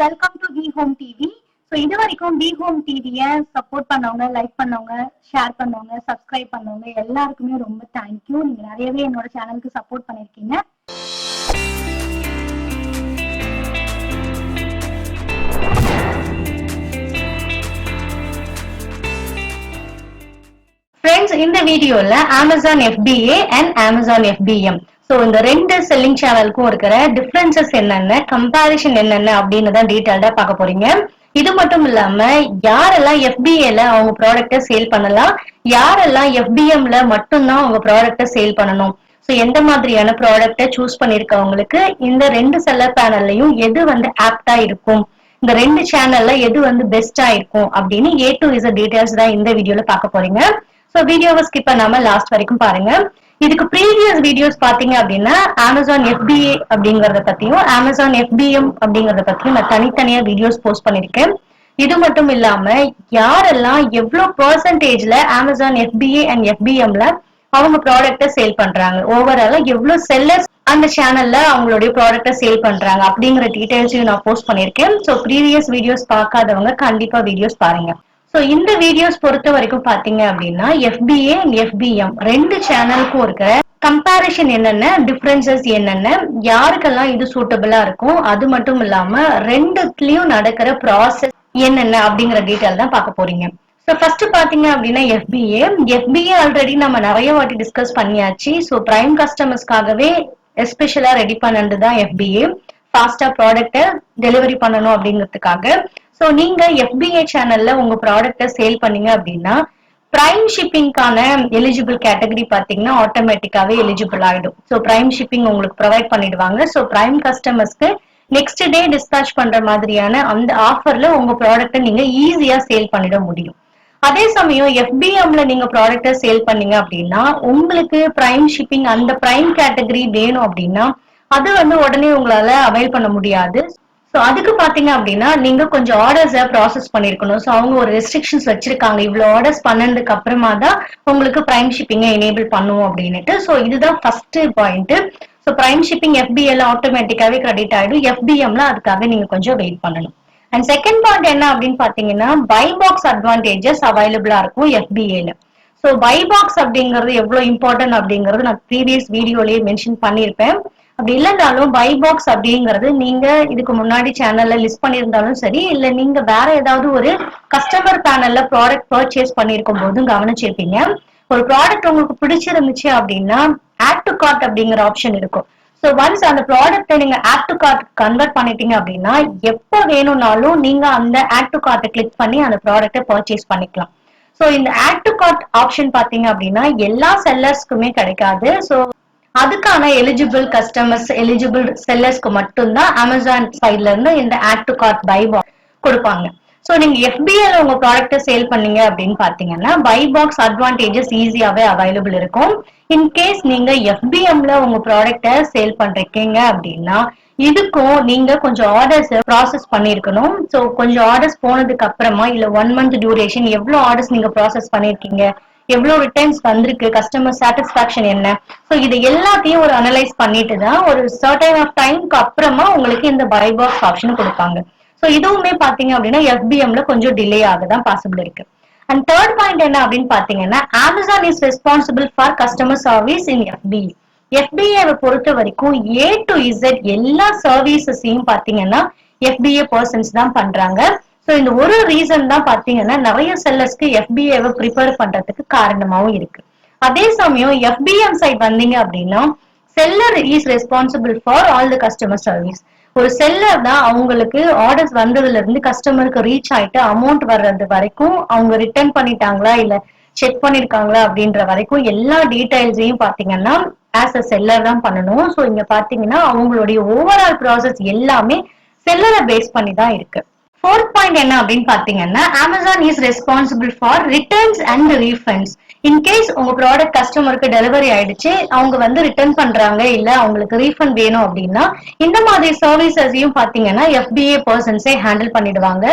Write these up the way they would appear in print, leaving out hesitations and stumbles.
Welcome to V Home TV. So இது வரைக்கும் V Home டிவியை சப்போர்ட் பண்ணவங்க, லைக் பண்ணவங்க, ஷேர் பண்ணவங்க, சப்ஸ்கிரைப் பண்ணவங்க எல்லாருக்குமே ரொம்ப தேங்க்யூ. நீங்க நிறையவே என்னோட சேனலுக்கு சப்போர்ட் பண்ணிருக்கீங்க. ஃப்ரெண்ட்ஸ், இந்த வீடியோல Amazon FBA and Amazon FBM so இந்த ரெண்டு செல்லிங் சேனலுக்கும் இருக்கிற டிஃபரன்சஸ் என்னென்ன, கம்பேரிஷன் என்னென்ன அப்படின்னு தான் டீட்டெயில்டா பார்க்க போறீங்க. இது மட்டும் இல்லாம யாரெல்லாம் FBAல அவங்க ப்ராடக்ட்டை சேல் பண்ணலாம், யாரெல்லாம் FBMல மட்டும்தான் அவங்க ப்ராடக்ட்டை சேல் பண்ணணும், ஸோ எந்த மாதிரியான ப்ராடக்ட்டை சூஸ் பண்ணிருக்கவங்களுக்கு இந்த ரெண்டு செல்லர் பேனல்லையும் எது ஆப்டா இருக்கும், இந்த ரெண்டு சேனல்ல எது பெஸ்டா இருக்கும் அப்படின்னு A to Z டீடைல்ஸ் தான் இந்த வீடியோல பார்க்க போறீங்க. ஸோ வீடியோவை ஸ்கிப் பண்ணாம லாஸ்ட் வரைக்கும் பாருங்க. இதுக்கு ப்ரீவியஸ் வீடியோஸ் பாத்தீங்க அப்படின்னா Amazon FBA அப்படிங்கறத பத்தியும் Amazon FBM அப்படிங்கறத பத்தியும் நான் தனித்தனியா வீடியோஸ் போஸ்ட் பண்ணிருக்கேன். இது மட்டும் இல்லாம யாரெல்லாம் எவ்வளவு பெர்சன்டேஜ்ல Amazon FBA அண்ட் FBMல அவங்க ப்ராடக்ட்டை சேல் பண்றாங்க, ஓவராலா எவ்வளவு செல்லர்ஸ் அந்த சேனல்ல அவங்களுடைய ப்ராடக்ட்டை சேல் பண்றாங்க அப்படிங்கிற டீடைல்ஸையும் நான் போஸ்ட் பண்ணிருக்கேன். ஸோ ப்ரீவியஸ் வீடியோஸ் பார்க்காதவங்க கண்டிப்பா வீடியோஸ் பாருங்க. ஸோ இந்த வீடியோஸ் பொறுத்த வரைக்கும் பாத்தீங்க அப்படின்னா FBA அண்ட் FBM ரெண்டு சேனலுக்கும் இருக்கிற கம்பேரிஷன் என்னென்ன, டிஃபரன்சஸ் என்னென்ன, யாருக்கெல்லாம் இது சூட்டபிளா இருக்கும், அது மட்டும் இல்லாம ரெண்டுலயும் நடக்கிற ப்ராசஸ் என்னென்ன அப்படிங்கிற டீடைல் தான் பார்க்க போறீங்க. ஸோ ஃபர்ஸ்ட் பாத்தீங்க அப்படின்னா FBA ஆல்ரெடி நம்ம நிறைய வாட்டி டிஸ்கஸ் பண்ணியாச்சு. ஸோ பிரைம் கஸ்டமர்ஸ்க்காகவே எஸ்பெஷலா ரெடி பண்ணது தான் FBA, ஃபாஸ்டா ப்ராடக்ட்டை டெலிவரி பண்ணணும் அப்படிங்கிறதுக்காக. ஸோ நீங்க FBA சேனல்ல உங்க ப்ராடக்ட்டை சேல் பண்ணீங்க அப்படின்னா பிரைம் ஷிப்பிங்கான எலிஜிபிள் கேட்டகரி பாத்தீங்கன்னா ஆட்டோமேட்டிக்காவே எலிஜிபிள் ஆயிடும். ஸோ பிரைம் ஷிப்பிங் உங்களுக்கு ப்ரொவைட் பண்ணிடுவாங்க. ஸோ பிரைம் கஸ்டமர்ஸ்க்கு நெக்ஸ்ட் டே டிஸ்பேச் பண்ற மாதிரியான அந்த ஆஃபர்ல உங்க ப்ராடக்ட்டை நீங்க ஈஸியா சேல் பண்ணிட முடியும். அதே சமயம் FBMல நீங்க ப்ராடக்ட்டை சேல் பண்ணீங்க அப்படின்னா உங்களுக்கு பிரைம் ஷிப்பிங் அந்த பிரைம் கேட்டகரி வேணும் அப்படின்னா அது உடனே உங்களால அவைல் பண்ண முடியாது. ஸோ அதுக்கு பாத்தீங்க அப்படின்னா நீங்க கொஞ்சம் ஆர்டர்ஸை ப்ராசஸ் பண்ணிருக்கணும். ஸோ அவங்க ஒரு ரெஸ்ட்ரிக்ஷன்ஸ் வச்சிருக்காங்க, இவ்வளவு ஆர்டர்ஸ் பண்ணதுக்கு அப்புறமா தான் உங்களுக்கு பிரைம் ஷிப்பிங்கை எனேபிள் பண்ணுவோம் அப்படின்னுட்டு. ஸோ இதுதான் first point. So prime shipping FBAல ஆட்டோமேட்டிக்காவே கிரெடிட் ஆயிடும், FBMல அதுக்காக நீங்க கொஞ்சம் வெயிட் பண்ணணும். அண்ட் செகண்ட் பாயிண்ட் என்ன அப்படின்னு பாத்தீங்கன்னா பை பாக்ஸ் அட்வான்டேஜஸ் அவைலபிளா இருக்கும் FBAல. ஸோ பை பாக்ஸ் அப்படிங்கிறது எவ்வளவு இம்பார்ட்டன்ட் அப்படிங்கிறது நான் ப்ரீவியஸ் வீடியோலயே மென்ஷன் பண்ணியிருப்பேன். அப்படி இல்லைனாலும் பை பாக்ஸ் அப்படிங்கிறது நீங்க இதுக்கு முன்னாடி சேனல்ல லிஸ்ட் பண்ணியிருந்தாலும் சரி, இல்ல நீங்க வேற ஏதாவது ஒரு கஸ்டமர் பேனல்ல ப்ராடக்ட் பர்ச்சேஸ் பண்ணிருக்கும் போதும் கவனிச்சிருப்பீங்க. ஒரு ப்ராடக்ட் உங்களுக்கு பிடிச்சிருந்துச்சு அப்படின்னா ஆட் டு கார்ட் அப்படிங்கிற ஆப்ஷன் இருக்கும். ஸோ ஒன்ஸ் அந்த ப்ராடக்ட்டை நீங்க ஆட் டு கார்ட் கன்வெர்ட் பண்ணிட்டீங்க அப்படின்னா எப்போ வேணும்னாலும் நீங்க அந்த ஆட் டு கார்ட்டை கிளிக் பண்ணி அந்த ப்ராடக்ட்டை பர்ச்சேஸ் பண்ணிக்கலாம். ஸோ இந்த ஆட் டு கார்ட் ஆப்ஷன் பாத்தீங்க அப்படின்னா எல்லா செல்லர்ஸ்க்குமே கிடைக்காது. ஸோ அதுக்கான எலிஜிபிள் கஸ்டமர்ஸ், எலிஜிபிள் செல்லர்ஸ்க்கு மட்டும்தான் Amazon சைட்ல இருந்து இந்த add to cart buy box கொடுப்பாங்க. ஸோ நீங்க FBAல உங்க ப்ராடக்ட்டை சேல் பண்ணீங்க அப்படின்னு பாத்தீங்கன்னா பை பாக்ஸ் அட்வான்டேஜஸ் ஈஸியாவே அவைலபிள் இருக்கும். இன்கேஸ் நீங்க FBMல உங்க ப்ராடக்ட்டை சேல் பண்றீங்க அப்படின்னா இதுக்கும் நீங்க கொஞ்சம் ஆர்டர்ஸ் ப்ராசஸ் பண்ணிருக்கணும். ஸோ கொஞ்சம் ஆர்டர்ஸ் போனதுக்கு அப்புறமா இல்ல 1 month டியூரேஷன் எவ்வளவு ஆர்டர்ஸ் நீங்க ப்ராசஸ் பண்ணிருக்கீங்க, எவ்வளவு ரிட்டர்ன்ஸ் வந்திருக்கு, கஸ்டமர் சாட்டிஸ்பாக்சன் என்ன, ஸோ இது எல்லாத்தையும் ஒரு அனலைஸ் பண்ணிட்டு தான் ஒரு சர்டன் ஆஃப் டைம்க்கு அப்புறமா உங்களுக்கு இந்த பை பாக்ஸ் ஆப்ஷன் கொடுப்பாங்க. ஸோ இதுவுமே பாத்தீங்க அப்படின்னா FBMல கொஞ்சம் டிலே ஆகதான் பாசிபிள் இருக்கு. அண்ட் தேர்ட் பாயிண்ட் என்ன அப்படின்னு பாத்தீங்கன்னா Amazon is responsible for customer service in FBA. FBAவை பொறுத்த வரைக்கும் A to Z எல்லா சர்வீசஸையும் பாத்தீங்கன்னா FBA பர்சன்ஸ் தான் பண்றாங்க. ஸோ இந்த ஒரு ரீசன் தான் பாத்தீங்கன்னா நிறைய செல்லர்ஸ்க்கு FBAவை ப்ரிப்பேர் பண்றதுக்கு காரணமாவும் இருக்கு. அதே சமயம் FBM சைட் வந்தீங்க அப்படின்னா seller is responsible for all the customer service. ஒரு செல்லர் தான் அவங்களுக்கு ஆர்டர்ஸ் வந்ததுல இருந்து கஸ்டமருக்கு ரீச் ஆயிட்டு அமௌண்ட் வர்றது வரைக்கும், அவங்க ரிட்டர்ன் பண்ணிட்டாங்களா இல்ல செக் பண்ணிருக்காங்களா அப்படின்ற வரைக்கும் எல்லா டீடைல்ஸையும் பாத்தீங்கன்னா ஆஸ் அ செல்லர் தான் பண்ணணும். ஸோ இங்க பாத்தீங்கன்னா அவங்களுடைய ஓவரால் ப்ராசஸ் எல்லாமே செல்லரை பேஸ் பண்ணி தான் இருக்கு. ஃபோர்த் பாயிண்ட் என்ன அப்படின்னு பாத்தீங்கன்னா Amazon is responsible for returns and refunds. In case உங்க ப்ராடக்ட் கஸ்டமருக்கு டெலிவரி ஆயிடுச்சு, அவங்க ரிட்டர்ன் பண்றாங்க இல்ல அவங்களுக்கு ரீஃபண்ட் வேணும் அப்படின்னா இந்த மாதிரி சர்வீசஸையும் பாத்தீங்கன்னா FBA பர்சன்ஸே ஹேண்டில் பண்ணிடுவாங்க.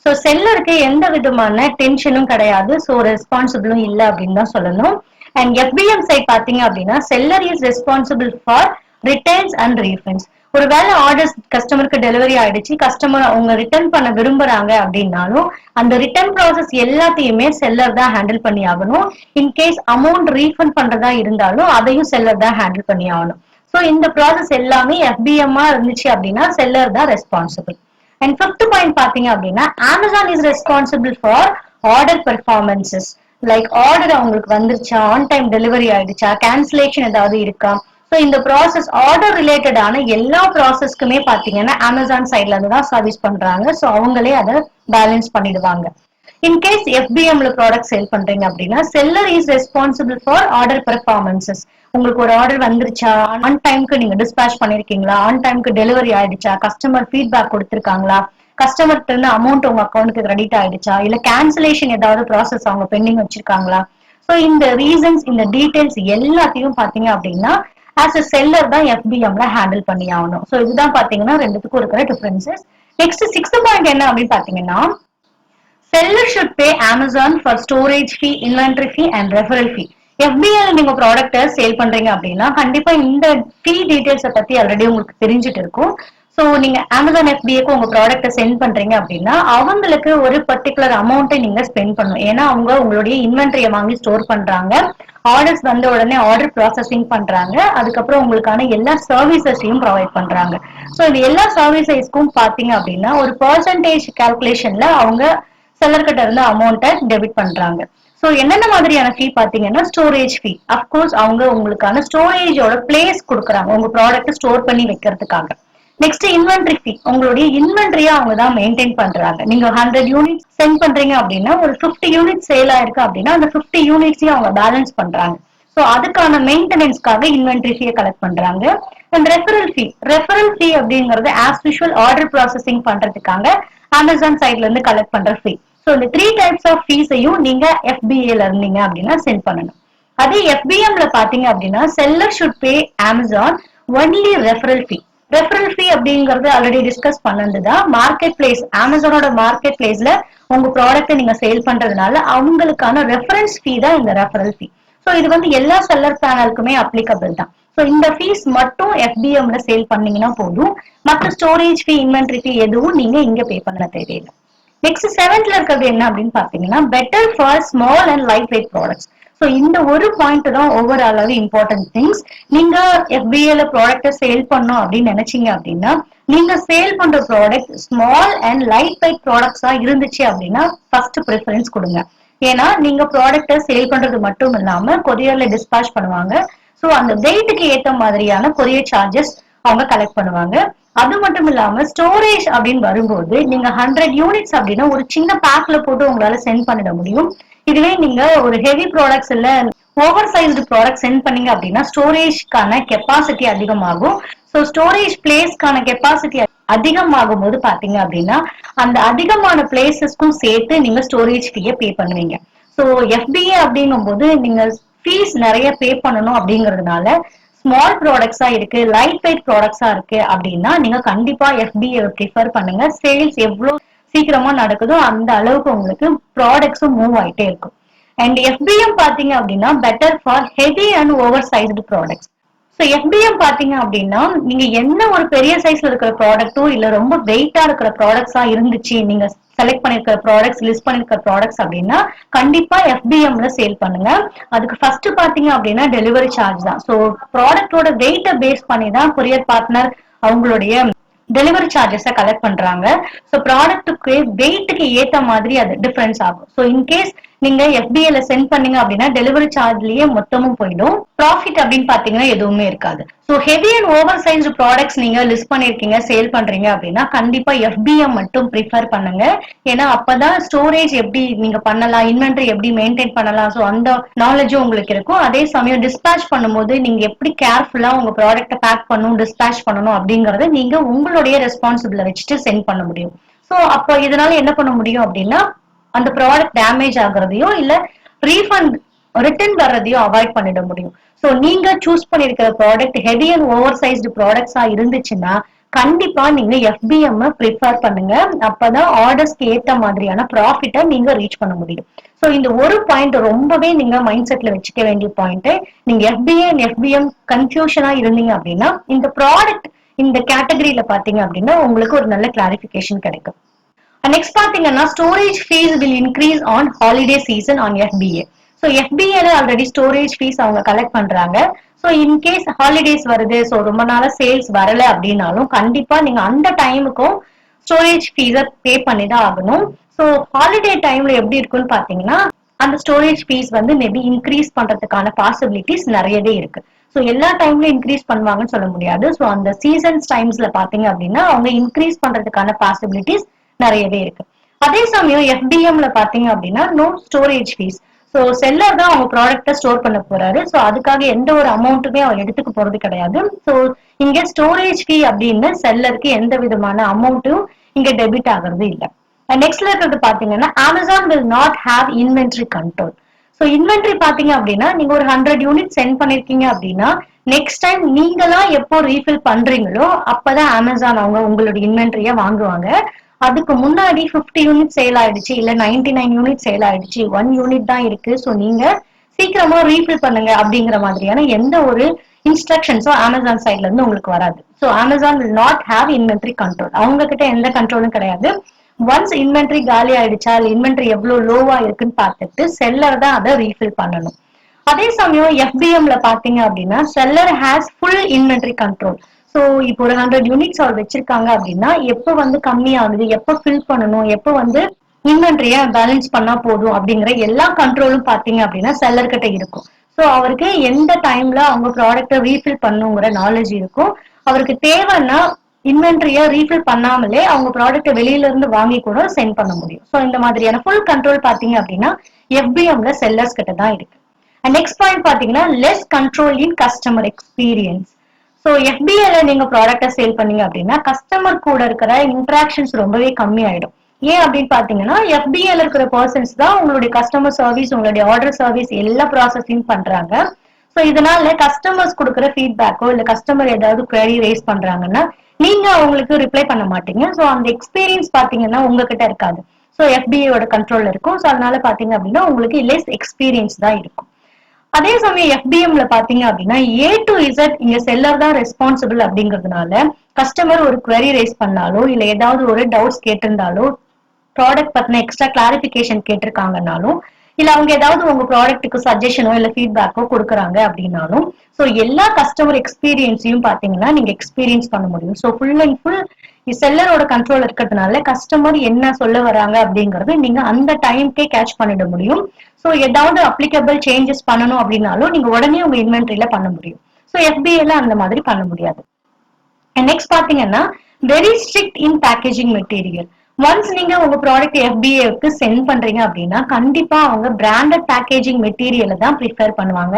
ஸோ செல்லருக்கு எந்த விதமான டென்ஷனும் கிடையாது, ஸோ ரெஸ்பான்சிபிளும் இல்லை அப்படின்னு தான் சொல்லணும். அண்ட் FBM சைட் பாத்தீங்க அப்படின்னா seller is responsible for returns and refunds. ஒருவேளை ஆர்டர்ஸ் கஸ்டமருக்கு டெலிவரி ஆயிடுச்சு, கஸ்டமர் அவங்க ரிட்டர்ன் பண்ண விரும்புறாங்க அப்படின்னாலும் அந்த ரிட்டர்ன் ப்ராசஸ் எல்லாத்தையுமே செல்லர் தான் ஹேண்டில் பண்ணி ஆகணும். இன்கேஸ் அமௌண்ட் ரீஃபண்ட் பண்றதா இருந்தாலும் அதையும் செல்லர் தான் ஹேண்டில் பண்ணி ஆகணும். சோ இந்த ப்ராசஸ் எல்லாமே FBM இருந்துச்சு அப்படின்னா செல்லர் தான் ரெஸ்பான்சிபிள். அண்ட் ஃபிஃப்த் பாயிண்ட் பாத்தீங்க அப்படின்னா Amazon is responsible for order performances. Like order அவங்களுக்கு வந்துருச்சா, ஆன் டைம் டெலிவரி ஆயிடுச்சா, கேன்சலேஷன் ஏதாவது இருக்கா. ஸோ இந்த ப்ராசஸ் ஆர்டர் ரிலேட்டடான எல்லா ப்ராசஸ்க்குமே பாத்தீங்கன்னா Amazon சைட்ல இருந்து தான் சர்வீஸ் பண்றாங்க. ஸோ அவங்களே அதை பேலன்ஸ் பண்ணிடுவாங்க. இன்கேஸ் FBMல ப்ராடக்ட் சேல் பண்றீங்க அப்படின்னா seller is responsible for order performances. உங்களுக்கு ஒரு ஆர்டர் வந்துருச்சா, ஆன் டைம்க்கு நீங்க டிஸ்பேச் பண்ணிருக்கீங்களா, ஆன் டைம்க்கு டெலிவரி ஆயிடுச்சா, கஸ்டமர் ஃபீட்பேக் கொடுத்திருக்காங்களா, கஸ்டமர்கிட்ட இருந்து அமௌண்ட் உங்க அக்கௌண்ட்டுக்கு கிரெடிட் ஆயிடுச்சா, இல்ல கேன்சலேஷன் ஏதாவது ப்ராசஸ் அவங்க பெண்டிங் வச்சிருக்காங்களா. சோ இந்த ரீசன்ஸ், இந்த டீடைல்ஸ் எல்லாத்தையும் பாத்தீங்க அப்படின்னா ஆஸ் அ செல்லர் தான் FBMல ஹேண்டில் பண்ணி ஆகணும். சோ இதுதான் பாத்தீங்கன்னா ரெண்டுத்துக்கும் இருக்கிற டிஃபரன்சஸ். நெக்ஸ்ட் சிக்ஸ்த் பாயிண்ட் என்ன அப்படின்னு பாத்தீங்கன்னா seller should pay Amazon for storage fee, inventory fee and referral fee. FBA நீங்க ப்ராடக்ட்ட சேல் பண்றீங்க அப்படின்னா கண்டிப்பா இந்த fee டீடைல்ஸ் பத்தி ஆல்ரெடி உங்களுக்கு தெரிஞ்சுட்டு இருக்கும். சோ நீங்க Amazon FBAக்கு உங்க ப்ராடக்ட்ட சென்ட் பண்றீங்க அப்படின்னா அவங்களுக்கு ஒரு பர்டிகுலர் அமௌண்ட்டை நீங்க ஸ்பெண்ட் பண்ணணும். ஏன்னா அவங்க உங்களுடைய இன்வென்டரிய வாங்கி ஸ்டோர் பண்றாங்க, ஆர்டர்ஸ் வந்த உடனே ஆர்டர் ப்ராசஸிங் பண்றாங்க, அதுக்கப்புறம் உங்களுக்கான எல்லா சர்வீசஸையும் ப்ரொவைட் பண்றாங்க. சோ இது எல்லா சர்வீசஸ்க்கும் பாத்தீங்க அப்படின்னா ஒரு பெர்சன்டேஜ் கால்குலேஷன்ல அவங்க செல்லர் கிட்ட இருந்து அமௌண்ட்டை டெபிட் பண்றாங்க. சோ என்னென்ன மாதிரியான ஃபீ பாத்தீங்கன்னா ஸ்டோரேஜ் ஃபீ. அஃப்கோர்ஸ் அவங்க உங்களுக்கான ஸ்டோரேஜோட பிளேஸ் கொடுக்குறாங்க உங்க ப்ராடக்ட் ஸ்டோர் பண்ணி வைக்கிறதுக்காக. நெக்ஸ்ட் இன்வென்டரி ஃபீ. உங்களுடைய இன்வென்டரியா அவங்க தான் மெயின்டைன் பண்றாங்க. நீங்க 100 யூனிட் சென்ட் பண்றீங்க அப்படின்னா ஒரு 50 யூனிட் சேல் ஆயிருக்கு அப்படின்னா அந்த 50 யூனிட்ஸையும் அவங்க பேலன்ஸ் பண்றாங்க. சோ அதுக்கான மெயின்டெனன்ஸ்க்காக இன்வென்டரி ஃபீயை கலெக்ட் பண்றாங்க. And referral fee. ரெஃபரல் ஃபீ அப்படிங்கிறது ஆஸ் யூஷுவல் ஆர்டர் ப்ராசஸிங் பண்றதுக்காக Amazon சைட்ல இருந்து கலெக்ட் பண்ற ஃபீ. சோ இந்த 3 டைப்ஸ் ஆஃப் ஃபீஸையும் நீங்க FBAல இருந்தீங்க அப்படின்னா சென்ட் பண்ணணும். அதே FBMல பாத்தீங்க அப்படின்னா seller should pay Amazon only referral fee. Referral fee அப்படிங்கறது ஆல்ரெடி டிஸ்கஸ் பண்ணதுதான். மார்க்கெட் பிளேஸ், Amazonோட மார்க்கெட் பிளேஸ்ல உங்க ப்ராடக்ட் நீங்க சேல் பண்றதுனால அவங்களுக்கான ரெஃபரன்ஸ் ஃபீ தான் இந்த ரெஃபரல் ஃபீ. சோ இது வந்து எல்லா செல்லர் பேனலுக்குமே அப்ளிகபிள் தான். சோ இந்த ஃபீஸ் மட்டும் FBMல சேல் பண்ணீங்கன்னா போதும். மற்ற ஸ்டோரேஜ் ஃபீ, இன்வென்டரி ஃபீ எதுவும் நீங்க இங்க பே பண்ண தேவையில்லை. நெக்ஸ்ட் செவன்த்ல இருக்கிறது என்ன அப்படின்னு பாத்தீங்கன்னா better for small and light wait products. So இந்த ஒரு பாயிண்ட் தான் ஓவராலாவே இம்பார்ட்டன்ட் திங்ஸ். நீங்க FBAல ப்ராடக்ட சேல் பண்ணோம் அப்படின்னு நினைச்சீங்க அப்படின்னா நீங்க சேல் பண்ற product small and light weight ப்ராடக்ட்ஸா இருந்துச்சு அப்படின்னா ஃபர்ஸ்ட் ப்ரிஃபரன்ஸ் கொடுங்க. ஏன்னா நீங்க ப்ராடக்ட சேல் பண்றது மட்டும் இல்லாம கொரியர்ல டிஸ்பேச் பண்ணுவாங்க. சோ அந்த வெயிட்டுக்கு ஏத்த மாதிரியான கொரியர் சார்ஜஸ் அவங்க கலெக்ட் பண்ணுவாங்க. அது மட்டும் இல்லாம ஸ்டோரேஜ் அப்படின்னு வரும்போது நீங்க 100 யூனிட்ஸ் அப்படின்னா ஒரு சின்ன பேக்ல போட்டு உங்களால சென்ட் பண்ணிட முடியும். இதுவே நீங்க ஒரு ஹெவி ப்ராடக்ட்ஸ் இல்ல ஓவர் சைஸ்டு ப்ராடக்ட் சென்ட் பண்ணீங்க அப்படின்னா ஸ்டோரேஜ்க்கான கெப்பாசிட்டி அதிகமாகும். சோ ஸ்டோரேஜ் பிளேஸ்க்கான கெப்பாசிட்டி அதிகமாகும் போது பாத்தீங்க அப்படின்னா அந்த அதிகமான பிளேசஸ்க்கும் சேர்த்து நீங்க ஸ்டோரேஜ் ஃபீயை பே பண்ணுவீங்க. சோ FBA அப்படிங்கும் போது நீங்க ஃபீஸ் நிறைய பே பண்ணணும் அப்படிங்கறதுனால ஸ்மால் ப்ராடக்ட்ஸா இருக்கு, லைட் வெயிட் ப்ராடக்ட்ஸா இருக்கு அப்படின்னா நீங்க கண்டிப்பா FBA ப்ரிஃபர் பண்ணுங்க. சேல்ஸ் எவ்வளவு சீக்கிரமா நடக்குதோ அந்த அளவுக்கு உங்களுக்கு ப்ராடக்ட்ஸும் மூவ் ஆயிட்டே இருக்கும். அண்ட் FBM பாத்தீங்க அப்படின்னா better for heavy and over sized products. So FBM பாத்தீங்க அப்படின்னா நீங்க என்ன ஒரு பெரிய சைஸ்ல இருக்கிற ப்ராடக்ட்டோ இல்ல ரொம்ப வெயிட்டா இருக்கிற ப்ராடக்ட்ஸா இருந்துச்சு, நீங்க செலக்ட் பண்ணிருக்கிற ப்ராடக்ட்ஸ், லிஸ்ட் பண்ணிருக்கிற ப்ராடக்ட்ஸ் அப்படின்னா கண்டிப்பா FBMல சேல் பண்ணுங்க. அதுக்கு ஃபர்ஸ்ட் பாத்தீங்க அப்படின்னா டெலிவரி சார்ஜ் தான். சோ ப்ராடக்டோட வெயிட்ட பேஸ் பண்ணி தான் கொரியர் பார்ட்னர் அவங்களுடைய டெலிவரி சார்ஜஸ கலெக்ட் பண்றாங்க. சோ ப்ராடக்ட்டுக்கு வெயிட்டுக்கு ஏத்த மாதிரி அது டிஃபரன்ஸ் ஆகும். சோ இன்கேஸ் நீங்க FBAல சென்ட் பண்ணீங்க அப்படின்னா டெலிவரி சார்ஜ்லயே மொத்தமும் போயிடும். ப்ராஃபிட் அப்படின்னு பாத்தீங்கன்னா எதுவுமே இருக்காது. So heavy and over sized products நீங்க லிஸ்ட் பண்ணிருக்கீங்க, சேல் பண்றீங்க அப்படின்னா கண்டிப்பா FBM மட்டும் ப்ரிஃபர் பண்ணுங்க. ஏன்னா அப்பதான் ஸ்டோரேஜ் எப்படி நீங்க பண்ணலாம், இன்வென்டரி எப்படி மெயின்டைன் பண்ணலாம், சோ அந்த நாலேஜும் உங்களுக்கு இருக்கும். அதே சமயம் டிஸ்பேச் பண்ணும்போது நீங்க எப்படி கேர்ஃபுல்லா உங்க ப்ராடக்ட பேக் பண்ணணும், டிஸ்பேச் பண்ணணும் அப்படிங்கறத நீங்க உங்களுடைய ரெஸ்பான்சிபிள வச்சுட்டு சென்ட் பண்ண முடியும். சோ அப்போ இதனால என்ன பண்ண முடியும் அப்படின்னா அந்த ப்ராடக்ட் டேமேஜ் ஆகுறதையோ இல்ல ரீஃபண்ட் ரிட்டர்ன் வர்றதையோ அவாய்ட் பண்ணிட முடியும். சோ நீங்க சூஸ் பண்ணிருக்கிற product heavy and over sized ப்ராடக்ட்ஸா இருந்துச்சுன்னா கண்டிப்பா நீங்க FBM ப்ரிஃபர் பண்ணுங்க. அப்பதான் ஆர்டர்ஸ்க்கு ஏத்த மாதிரியான ப்ராஃபிட்டை நீங்க ரீச் பண்ண முடியும். சோ இந்த ஒரு பாயிண்ட் ரொம்பவே நீங்க மைண்ட் செட்ல வச்சுக்க வேண்டிய பாயிண்ட். நீங்க FBA அண்ட் FBM கன்ஃபியூஷனா இருந்தீங்க அப்படின்னா இந்த ப்ராடக்ட் இந்த கேட்டகரியில பாத்தீங்க அப்படின்னா உங்களுக்கு ஒரு நல்ல கிளாரிபிகேஷன் கிடைக்கும். நெக்ஸ்ட் பாத்தீங்கன்னா storage fees will increase on holiday season on FBA. So FBAல ஆல்ரெடி ஸ்டோரேஜ் ஃபீஸ் அவங்க கலெக்ட் பண்றாங்க. ஸோ இன்கேஸ் ஹாலிடேஸ் வருது, ஸோ ரொம்ப நாளா சேல்ஸ் வரல அப்படின்னாலும் கண்டிப்பா நீங்க அந்த டைமுக்கும் ஸ்டோரேஜ் ஃபீஸை பே பண்ணி தான் ஆகணும். ஸோ ஹாலிடே டைம்ல எப்படி இருக்குன்னு பாத்தீங்கன்னா அந்த ஸ்டோரேஜ் ஃபீஸ் வந்து மேபி இன்க்ரீஸ் பண்றதுக்கான பாசிபிலிட்டிஸ் நிறையவே இருக்கு. ஸோ எல்லா டைம்லயும் இன்க்ரீஸ் பண்ணுவாங்கன்னு சொல்ல முடியாது. ஸோ அந்த சீசன்ஸ் டைம்ஸ்ல பாத்தீங்க அப்படின்னா அவங்க இன்க்ரீஸ் பண்றதுக்கான பாசிபிலிட்டிஸ் நிறையவே இருக்கு. அதே சமயம் FBMல பாத்தீங்க அப்படின்னா no storage fees. So seller தான் அவங்க ப்ராடக்ட்டை ஸ்டோர் பண்ண போறாரு. ஸோ அதுக்காக எந்த ஒரு அமௌண்ட்டுமே அவர் எடுத்துக்க போறது கிடையாது. ஸோ இங்க ஸ்டோரேஜ் ஃபீ அப்படின்னு செல்லருக்கு எந்த விதமான அமௌண்ட்டும் இங்க டெபிட் ஆகுறது இல்லை. நெக்ஸ்ட்ல இருக்கிறது பாத்தீங்கன்னா Amazon will not have inventory control. So inventory பாத்தீங்க அப்படின்னா நீங்க ஒரு 100 யூனிட் சென்ட் பண்ணிருக்கீங்க அப்படின்னா நெக்ஸ்ட் டைம் நீங்களா எப்போ ரீஃபில் பண்றீங்களோ அப்பதான் Amazon அவங்க உங்களுடைய இன்வென்ட்ரிய வாங்குவாங்க. அதுக்கு முன்னாடி 50 யூனிட் சேல் ஆயிடுச்சு, இல்ல 99 யூனிட் சேல் ஆயிடுச்சு, 1 யூனிட் தான் இருக்கு, ஸோ நீங்க சீக்கிரமா ரீஃபில் பண்ணுங்க அப்படிங்கிற மாதிரியான எந்த ஒரு இன்ஸ்ட்ரக்ஷன்ஸும் Amazon சைட்ல இருந்து உங்களுக்கு வராது. So Amazon will not have inventory control. அவங்க கிட்ட எந்த கண்ட்ரோலும் கிடையாது. ஒன்ஸ் இன்வென்ட்ரி காலி ஆயிடுச்சா இல்ல இன்வென்ட்ரி எவ்வளவு லோவா இருக்குன்னு பார்த்துட்டு செல்லர் தான் அதை ரீஃபில் பண்ணணும். அதே சமயம் FBMல பாத்தீங்க அப்படின்னா seller has full inventory control. So இப்போ ஒரு 100 யூனிட்ஸ் அவர் வச்சிருக்காங்க அப்படின்னா எப்போ வந்து கம்மி ஆகுது, எப்போ ஃபில் பண்ணணும், எப்போ வந்து இன்வென்ட்ரிய பேலன்ஸ் பண்ணா போதும் அப்படிங்கிற எல்லா கண்ட்ரோலும் பாத்தீங்க அப்படின்னா செல்லர் கிட்ட இருக்கும். ஸோ அவருக்கு எந்த டைம்ல அவங்க ப்ராடக்ட்டை ரீஃபில் பண்ணுங்கிற நாலேஜ் இருக்கும். அவருக்கு தேவைன்னா இன்வென்ட்ரிய ரீஃபில் பண்ணாமலே அவங்க ப்ராடக்ட்டை வெளியில இருந்து வாங்கி கூட சென்ட் பண்ண முடியும். ஸோ இந்த மாதிரியான ஃபுல் கண்ட்ரோல் பாத்தீங்க அப்படின்னா FBMல செல்லர்ஸ் கிட்ட தான் இருக்கு. நெக்ஸ்ட் பாயிண்ட் பாத்தீங்கன்னா லெஸ் கண்ட்ரோல் இன் கஸ்டமர் எக்ஸ்பீரியன்ஸ். ஸோ FBAல நீங்க ப்ராடக்ட்டை சேல் பண்ணீங்க அப்படின்னா கஸ்டமர் கூட இருக்கிற இன்ட்ராக்ஷன்ஸ் ரொம்பவே கம்மி ஆயிடும். ஏன் அப்படின்னு பாத்தீங்கன்னா FBAல இருக்கிற பர்சன்ஸ் தான் உங்களுடைய கஸ்டமர் சர்வீஸ், உங்களுடைய ஆர்டர் சர்வீஸ் எல்லா ப்ராசஸையும் பண்றாங்க. ஸோ இதனால கஸ்டமர்ஸ் கொடுக்குற ஃபீட்பேக்கோ இல்ல கஸ்டமர் ஏதாவது குவரி ரேஸ் பண்றாங்கன்னா நீங்க அவங்களுக்கு ரிப்ளை பண்ண மாட்டீங்க. ஸோ அந்த எக்ஸ்பீரியன்ஸ் பாத்தீங்கன்னா உங்ககிட்ட இருக்காது. ஸோ FBAயோட கண்ட்ரோல்ல இருக்கும். ஸோ அதனால பாத்தீங்க அப்படின்னா உங்களுக்கு லெஸ் எக்ஸ்பீரியன்ஸ் தான் இருக்கும். அதே சமயம் FBMல பாத்தீங்க அப்படின்னா A to Z இங்க செல்லர் தான் ரெஸ்பான்சிபிள் அப்படிங்கிறதுனால கஸ்டமர் ஒரு குவரி ரேஸ் பண்ணாலோ இல்ல ஏதாவது ஒரு டவுட்ஸ் கேட்டிருந்தாலோ ப்ராடக்ட் பத்தின எக்ஸ்ட்ரா கிளாரிபிகேஷன் கேட்டிருக்காங்கனாலும் இல்ல அவங்க ஏதாவது உங்க ப்ராடக்ட்டுக்கு சஜஷனோ இல்ல ஃபீட்பேக்கோ கொடுக்குறாங்க அப்படின்னாலும் ஸோ எல்லா கஸ்டமர் எக்ஸ்பீரியன்ஸையும் பாத்தீங்கன்னா நீங்க எக்ஸ்பீரியன்ஸ் பண்ண முடியும். ஸோ ஃபுல் அண்ட் ஃபுல் செல்லரோட கண்ட்ரோல் இருக்கிறதுனால கஸ்டமர் என்ன சொல்ல வராங்க அப்படிங்கறது நீங்க அந்த டைம்க்கே கேட்ச் பண்ணிட முடியும். ஸோ ஏதாவது அப்ளிகபிள் சேஞ்சஸ் பண்ணணும் அப்படின்னாலும் நீங்க உடனே உங்க இன்வென்ட்ரியில பண்ண முடியும். ஸோ FBAல அந்த மாதிரி பண்ண முடியாது. நெக்ஸ்ட் பாத்தீங்கன்னா வெரி ஸ்ட்ரிக்ட் இன் பேக்கேஜிங் மெட்டீரியல். ஒன்ஸ் நீங்க உங்க ப்ராடக்ட் FBAக்கு சென்ட் பண்றீங்க அப்படின்னா கண்டிப்பா அவங்க பிராண்டட் பேக்கேஜிங் மெட்டீரியலை தான் ப்ரிஃபர் பண்ணுவாங்க.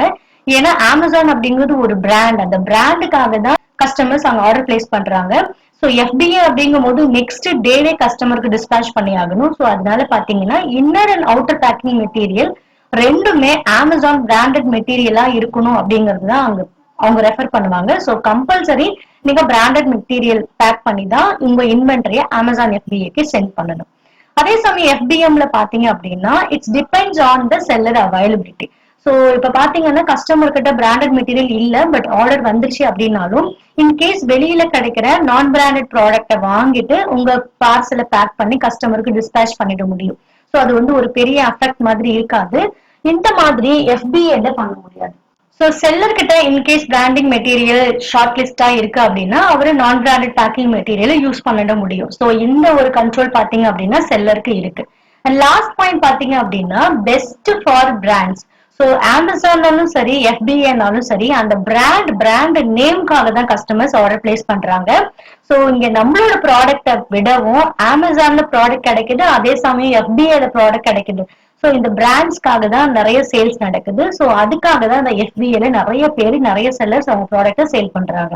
ஏன்னா Amazon அப்படிங்கிறது ஒரு பிராண்ட், அந்த பிராண்டுக்காக தான் கஸ்டமர்ஸ் அங்க ஆர்டர் பிளேஸ் பண்றாங்க. ஸோ FBA அப்படிங்கும் போது நெக்ஸ்ட் டேவே கஸ்டமருக்கு டிஸ்பேச் பண்ணி ஆகணும். ஸோ அதனால பாத்தீங்கன்னா inner and outer packing material ரெண்டுமே Amazon பிராண்டட் மெட்டீரியலா இருக்கணும் அப்படிங்கிறது தான் அவங்க ரெஃபர் பண்ணுவாங்க. ஸோ கம்பல்சரி நீங்க பிராண்டட் மெட்டீரியல் பேக் பண்ணி தான் உங்க இன்வென்ட்ரிய Amazon FBAக்கு சென்ட் பண்ணணும். அதே சமயம் FBMல பாத்தீங்க அப்படின்னா it's depends on the seller availability. So இப்ப பாத்தீங்கன்னா கஸ்டமர் கிட்ட பிராண்டட் மெட்டீரியல் இல்ல பட் ஆர்டர் வந்துருச்சு அப்படின்னாலும் இன்கேஸ் வெளியில கிடைக்கிற நான் பிராண்டட் ப்ராடக்டை வாங்கிட்டு உங்க பார்சலை பேக் பண்ணி கஸ்டமருக்கு டிஸ்பேச் பண்ணிட முடியும். ஸோ அது வந்து ஒரு பெரிய அஃபெக்ட் மாதிரி இருக்காது. இந்த மாதிரி FBAல பண்ண முடியாது. ஸோ செல்லர் கிட்ட இன்கேஸ் பிராண்டிங் மெட்டீரியல் ஷார்ட் லிஸ்டா இருக்கு அப்படின்னா அவரு நான் பிராண்டட் பேக்கிங் மெட்டீரியலை யூஸ் பண்ணிட முடியும். ஸோ இந்த ஒரு கண்ட்ரோல் பாத்தீங்க அப்படின்னா செல்லருக்கு இருக்கு. லாஸ்ட் பாயிண்ட் பாத்தீங்க அப்படின்னா பெஸ்ட் ஃபார் பிராண்ட்ஸ். ஸோ Amazonனாலும் சரி FBAனாலும் சரி அந்த பிராண்ட் நேம்காக தான் கஸ்டமர்ஸ் ஆர்டர் பிளேஸ் பண்றாங்க. ஸோ இங்க நம்மளோட ப்ராடக்டை விடவும் Amazonல ப்ராடக்ட் கிடைக்குது, அதே சமயம் FBAல ப்ராடக்ட் கிடைக்குது. ஸோ இந்த பிராண்ட்ஸ்க்காக தான் நிறைய சேல்ஸ் நடக்குது. ஸோ அதுக்காக தான் இந்த FBAல நிறைய பேர் நிறைய செல்லர்ஸ் அவங்க ப்ராடக்ட்டை சேல் பண்றாங்க.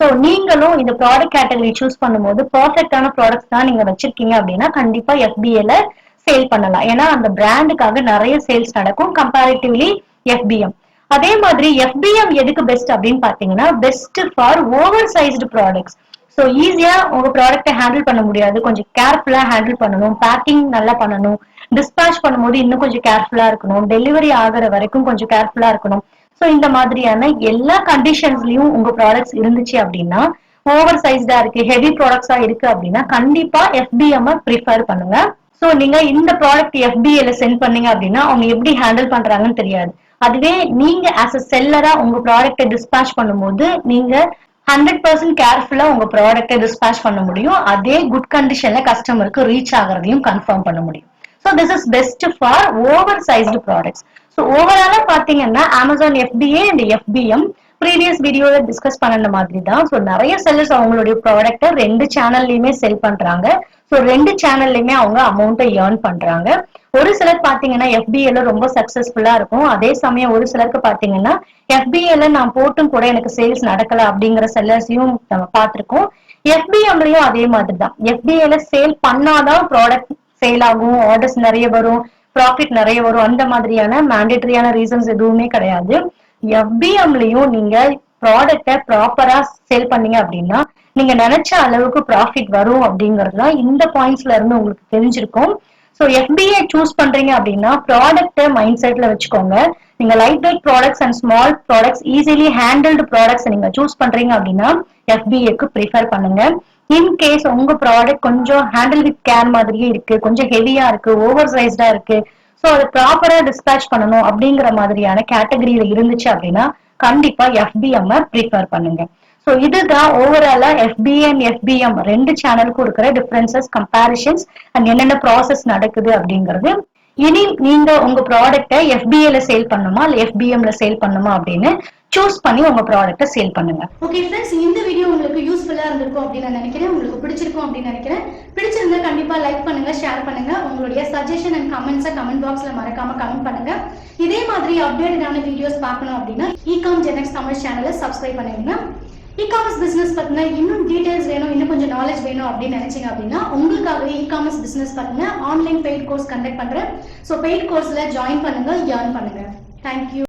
ஸோ நீங்களும் இந்த ப்ராடக்ட் கேட்டகரி சூஸ் பண்ணும்போது பர்ஃபெக்டான ப்ராடக்ட்ஸ் தான் நீங்க வச்சிருக்கீங்க அப்படின்னா கண்டிப்பா FBAல சேல் பண்ணலாம். ஏன்னா அந்த பிராண்டுக்காக நிறைய சேல்ஸ் நடக்கும் கம்பேரிட்டிவ்லி FBM. அதே மாதிரி FBM எதுக்கு பெஸ்ட் அப்படின்னு பாத்தீங்கன்னா best for over sized products. So ஈஸியா உங்க ப்ராடக்ட்டை ஹேண்டில் பண்ண முடியாது, கொஞ்சம் கேர்ஃபுல்லா ஹேண்டில் பண்ணணும், பேக்கிங் நல்லா பண்ணணும், டிஸ்பேச் பண்ணும்போது இன்னும் கொஞ்சம் கேர்ஃபுல்லா இருக்கணும், டெலிவரி ஆகிற வரைக்கும் கொஞ்சம் கேர்ஃபுல்லா இருக்கணும். ஸோ இந்த மாதிரியான எல்லா கண்டிஷன்ஸ்லயும் உங்க ப்ராடக்ட்ஸ் இருந்துச்சு அப்படின்னா ஓவர் சைஸ்டா இருக்கு, ஹெவி ப்ராடக்ட்ஸா இருக்கு அப்படின்னா கண்டிப்பா FBM ப்ரிஃபர் பண்ணுங்க. சோ நீங்க இந்த ப்ராடக்ட் FBA ல சென்ட் பண்ணீங்க அப்படின்னா அவங்க எப்படி ஹேண்டில் பண்றாங்கன்னு தெரியாது. அதுவே நீங்க ஆஸ் அ செல்லரா உங்க ப்ராடக்ட்டை டிஸ்பேச் பண்ணும்போது நீங்க 100% கேர்ஃபுல்லா உங்க ப்ராடக்ட்டை டிஸ்பேச் பண்ண முடியும். அதே குட் கண்டிஷன்ல கஸ்டமருக்கு ரீச் ஆகிறதையும் கன்ஃபார்ம் பண்ண முடியும். So this is best for oversized products. So overall பாத்தீங்கன்னா Amazon FBA and FBM previous வீடியோல டிஸ்கஸ் பண்ண மாதிரி தான். ஸோ நிறைய செல்லர்ஸ் அவங்களுடைய ப்ராடக்ட்டை ரெண்டு சேனல்லையுமே செல் பண்றாங்க. ஸோ ரெண்டு சேனல்லையுமே அவங்க அமௌண்ட்டை ஏர்ன் பண்றாங்க. ஒரு சிலர் பாத்தீங்கன்னா FBA ரொம்ப சக்சஸ்ஃபுல்லா இருக்கும். அதே சமயம் ஒரு சிலருக்கு பாத்தீங்கன்னா FBA நான் போட்டும் கூட எனக்கு சேல்ஸ் நடக்கல அப்படிங்கிற செல்லர்ஸையும் நம்ம பார்த்திருக்கோம். FBMலயும் அதே மாதிரி தான். FBA சேல் பண்ணாதான் ப்ராடக்ட் சேல் ஆகும், ஆர்டர்ஸ் நிறைய வரும், ப்ராஃபிட் நிறைய வரும், அந்த மாதிரியான மேண்டேட்டரியான ரீசன்ஸ் எதுவுமே கிடையாது. FBMலயும் நீங்க ப்ராடக்ட்டை ப்ராப்பரா சேல் பண்ணீங்க அப்படின்னா நீங்க நினைச்ச அளவுக்கு ப்ராஃபிட் வரும் அப்படிங்கறதுதான் இந்த பாயிண்ட்ஸ்ல இருந்து உங்களுக்கு தெரிஞ்சிருக்கும். ஸோ FBA சூஸ் பண்றீங்க அப்படின்னா ப்ராடக்ட்டை மைண்ட் செட்ல வச்சுக்கோங்க. நீங்க light weight products and small products, easily handled products நீங்க சூஸ் பண்றீங்க அப்படின்னா FBAக்கு ப்ரிஃபர் பண்ணுங்க. இன் கேஸ் உங்க ப்ராடக்ட் கொஞ்சம் ஹேண்டில் வித் கேர் மாதிரியே இருக்கு, கொஞ்சம் ஹெவியா இருக்கு, ஓவர் சைஸ்டா இருக்கு, ஸோ அதை ப்ராப்பரா டிஸ்பேச் பண்ணணும் அப்படிங்கிற மாதிரியான கேட்டகரியில இருந்துச்சு அப்படின்னா கண்டிப்பா FBM ப்ரிஃபர் பண்ணுங்க. ஸோ இதுதான் ஓவராலா FBA அண்ட் FBM ரெண்டு சேனலுக்கும் இருக்கிற டிஃபரன்சஸ், கம்பேரிஷன்ஸ் அண்ட் என்னென்ன ப்ராசஸ் நடக்குது அப்படிங்கிறது. இனி நீங்க உங்க ப்ராடக்ட்டை FBA சேல் பண்ணுமா இல்ல FBM சேல் பண்ணுமா அப்படின்னு சூஸ் பண்ணி உங்க ப்ராடக்ட்டை சேல் பண்ணுங்க. ஓகே ஃப்ரெண்ட்ஸ், இந்த வீடியோ உங்களுக்கு யூஸ்ஃபுல்லா இருந்திருக்கும் அப்படின்னு நான் நினைக்கிறேன். உங்களுக்கு பிடிச்சிருக்கும் அப்படின்னு நினைக்கிறேன். பிடிச்சிருந்தா கண்டிப்பா லைக் பண்ணுங்க, ஷேர் பண்ணுங்க. உங்களுடைய சஜஷன் அண்ட் கமெண்ட்ஸை கமெண்ட் பாக்ஸ்ல மறக்காம கமெண்ட் பண்ணுங்க. இதே மாதிரி அப்டேட்டடான வீடியோஸ் பார்க்கணும் அப்படின்னா இகாம் ஜெனக்ஸ் தமிழ் சேனலை சப்ஸ்கிரைப் பண்ணிடுங்க. இகாமர்ஸ் பிசினஸ் பத்தின இன்னும் டீடைல்ஸ் வேணும், இன்னும் கொஞ்சம் நாலேஜ் வேணும் அப்படின்னு நினைச்சீங்க அப்படின்னா உங்களுக்காகவே இகாமர்ஸ் பிசினஸ் பத்தின ஆன்லைன் பெய்ட் கோர்ஸ் கண்டக்ட் பண்றேன். ஸோ பெய்ட் கோர்ஸ்ல ஜாயின் பண்ணுங்க, ஏர்ன் பண்ணுங்க. தேங்க்யூ.